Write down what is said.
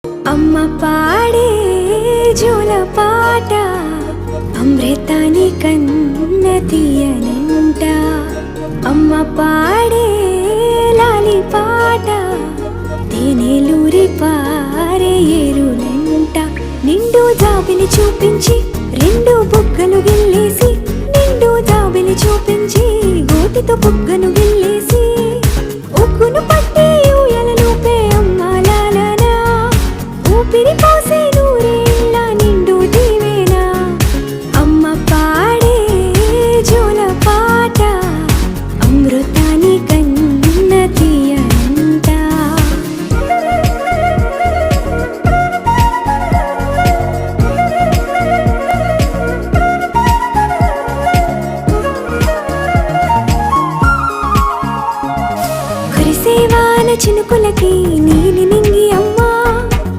అమ్మ పాడే జోల పాట అమృతాని కన్న తీయనంట. అమ్మ పాడే లాలి పాట తేనెలూరి పారే ఏరులంట. నిండు జాబిలి చూపించి రెండు బుగ్గలు గిల్లేసి, నిండు జాబిలి చూపించి గోటితో బుగ్గను గిల్లేసి, ఉగ్గును పట్టి ఊయలలోపే అమ్మ లాలనా ఊపిరి